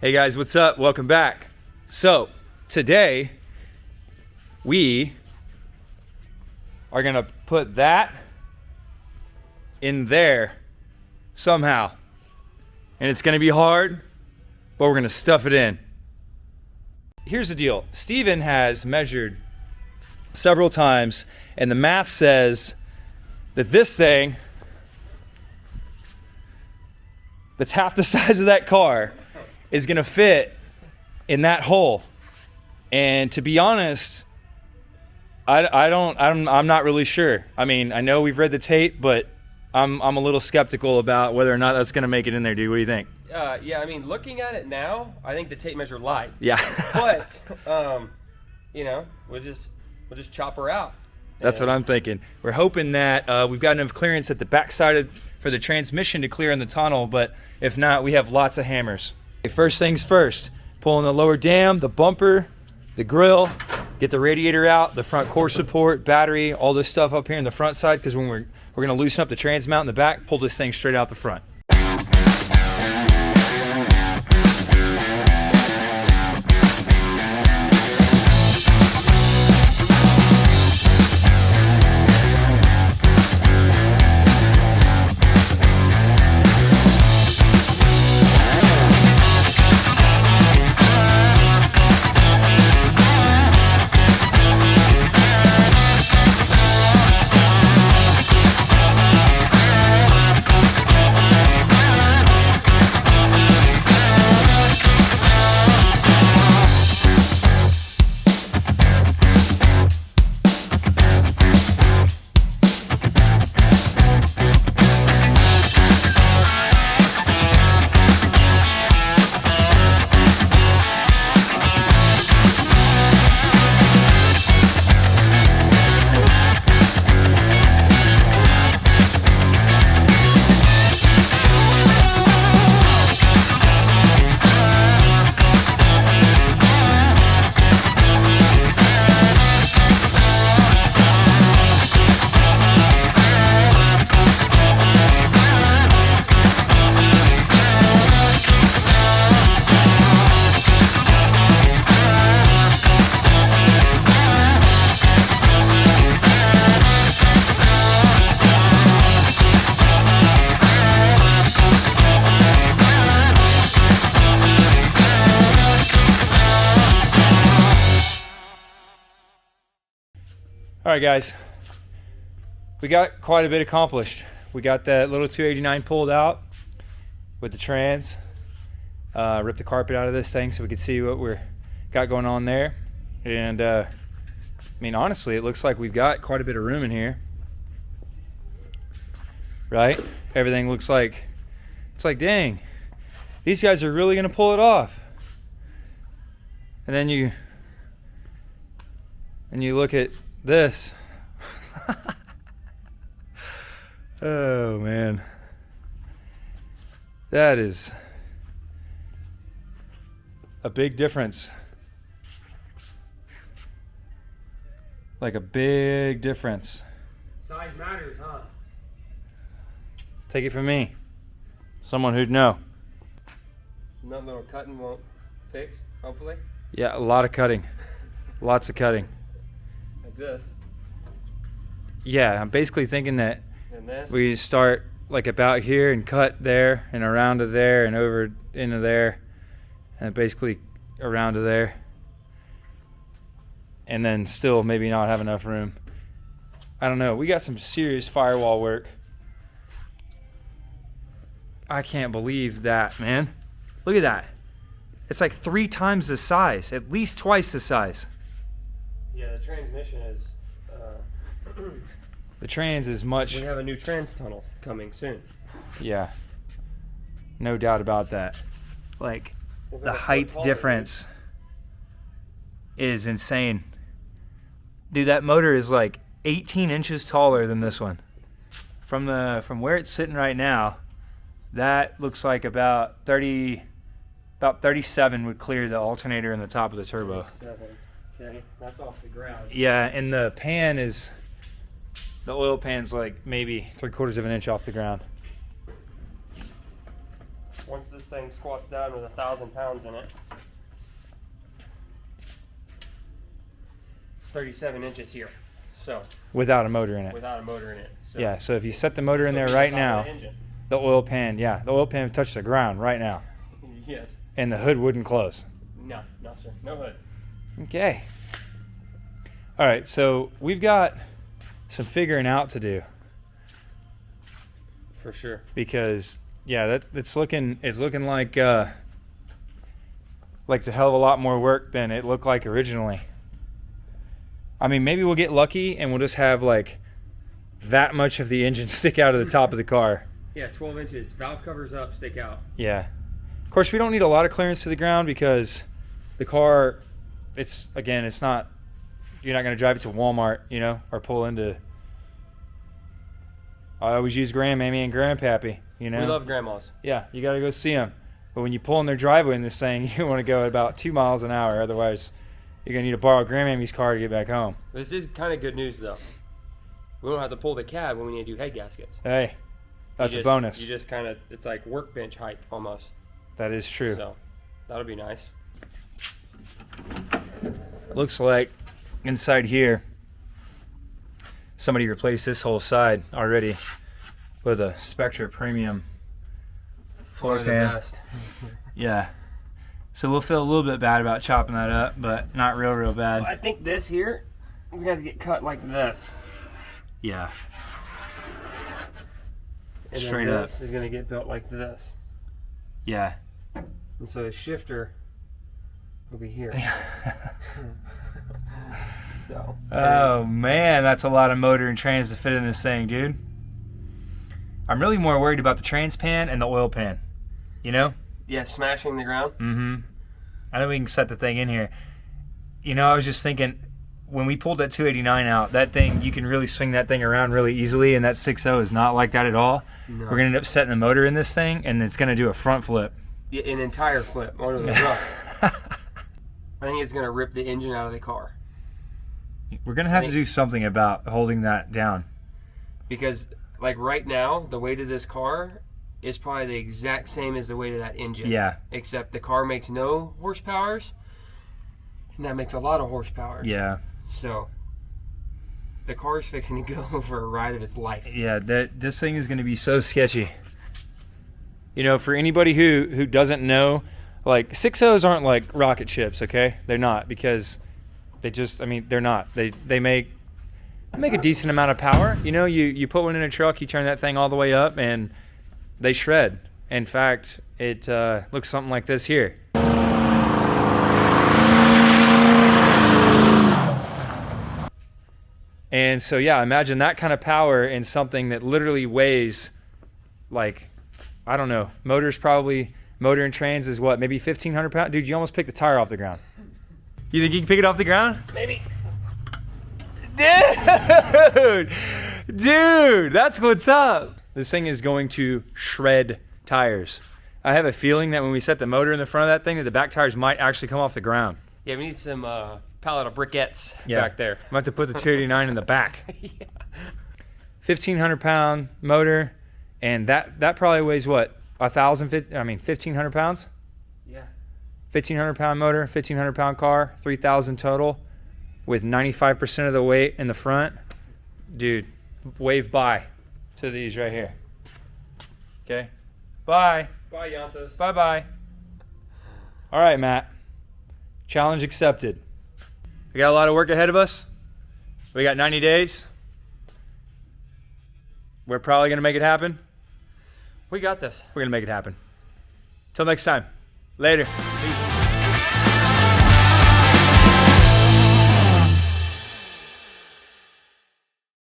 Hey guys, what's up? Welcome back. So today we are gonna put that in there somehow, and it's gonna be hard, but we're gonna stuff it in. Here's the deal. Steven has measured several times, and the math says that this thing that's half the size of that car is gonna fit in that hole. And to be honest, I'm not really sure. I mean, I know we've read the tape, but I'm a little skeptical about whether or not that's gonna make it in there, dude. What do you think? Yeah, I mean, looking at it now, I think the tape measure lied. Yeah. But you know, we'll just chop her out. That's what I'm thinking. We're hoping that we've got enough clearance at the backside for the transmission to clear in the tunnel, but if not, we have lots of hammers. Okay, first things first, pulling the lower dam, the bumper, the grill, get the radiator out, the front core support, battery, all this stuff up here in the front side, because when we're gonna loosen up the trans mount in the back, pull this thing straight out the front. All right, guys, we got quite a bit accomplished. We got that little 289 pulled out with the trans, ripped the carpet out of this thing so we could see what we're got going on there. And I mean, honestly, it looks like we've got quite a bit of room in here, right? Everything looks like, it's like, dang, these guys are really gonna pull it off. And then you look at this. Oh man, that is a big difference. Like a big difference. Size matters, huh? Take it from me, someone who'd know. Nothing little cutting won't fix, hopefully. Yeah, a lot of cutting. Lots of cutting. Like this. Yeah, I'm basically thinking that And this. we start like about here and cut there and around to there and over into there and basically around to there, and then still maybe not have enough room. I don't know. We got some serious firewall work. I can't believe that, man. Look at that. It's like 3 times the size, at least twice the size. Yeah, the transmission is. The trans is much. We have a new trans tunnel coming soon. Yeah. No doubt about that. Like, the height difference is insane. Dude, that motor is like 18 inches taller than this one. From where it's sitting right now, that looks like about 37 would clear the alternator and the top of the turbo. 37. Okay, that's off the ground. Yeah, and the oil pan's like maybe 3/4 of an inch off the ground. once this thing squats down with 1,000 pounds in it, it's 37 inches here. So without a motor in it. without a motor in it. So, Yeah, so if you set the motor in there right now, the oil pan, the oil pan would touch the ground right now. Yes. And the hood wouldn't close. No, sir. No hood. Okay. All right, so we've got some figuring out to do. For sure. Because it's looking like it's a hell of a lot more work than it looked like originally. I mean, maybe we'll get lucky and we'll just have like that much of the engine stick out of the top of the car. Yeah, 12 inches. Valve covers up, stick out. Yeah. Of course, we don't need a lot of clearance to the ground because the car, it's not, you're not going to drive it to Walmart, or pull into. I always use Grandmammy and Grandpappy, We love grandmas. Yeah, you got to go see them. But when you pull in their driveway in this thing, you want to go at about 2 miles an hour. Otherwise, you're going to need to borrow Grandmammy's car to get back home. This is kind of good news, though. We don't have to pull the cab when we need to do head gaskets. Hey, that's a bonus. You just kind of, it's like workbench height almost. That is true. So, that'll be nice. Looks like inside here, somebody replaced this whole side already with a Spectra Premium floor pan. Yeah. So we'll feel a little bit bad about chopping that up, but not real bad. Well, I think this here is going to get cut like this. Yeah. And Straight then up. this is going to get built like this. Yeah. And so the shifter will be here. So. Oh man, that's a lot of motor and trans to fit in this thing, dude. I'm really more worried about the trans pan and the oil pan. Yeah, smashing the ground. Mm-hmm. I know we can set the thing in here. I was just thinking, when we pulled that 289 out, that thing, you can really swing that thing around really easily, and that 6.0 is not like that at all. No. We're going to end up setting the motor in this thing, and it's going to do a front flip. Yeah, an entire flip under the roof. I think it's going to rip the engine out of the car. We're going to have to do something about holding that down. Because, like right now, the weight of this car is probably the exact same as the weight of that engine. Yeah. Except the car makes no horsepowers, and that makes a lot of horsepowers. Yeah. So, the car's fixing to go for a ride of its life. Yeah, this thing is going to be so sketchy. For anybody who doesn't know, like 6.0s aren't like rocket ships, okay? They're not, because they're not. They make a decent amount of power. You put one in a truck, you turn that thing all the way up, and they shred. In fact, it looks something like this here. And so, yeah, imagine that kind of power in something that literally weighs, like, I don't know, motor and trans is what, maybe 1,500 pounds? Dude, you almost picked the tire off the ground. You think you can pick it off the ground? Maybe. Dude, that's what's up. This thing is going to shred tires. I have a feeling that when we set the motor in the front of that thing, that the back tires might actually come off the ground. Yeah, we need some pallet of briquettes back there. I'm about to put the 289 in the back. Yeah. 1,500 pound motor, and that probably weighs what? 1,500 pounds? Yeah. 1,500 pound motor, 1,500 pound car, 3,000 total, with 95% of the weight in the front. Dude, wave bye to these right here. Okay? Bye. Bye, Jantas. Bye-bye. All right, Matt. Challenge accepted. We got a lot of work ahead of us. We got 90 days. We're probably going to make it happen. We got this. We're going to make it happen. Till next time. Later.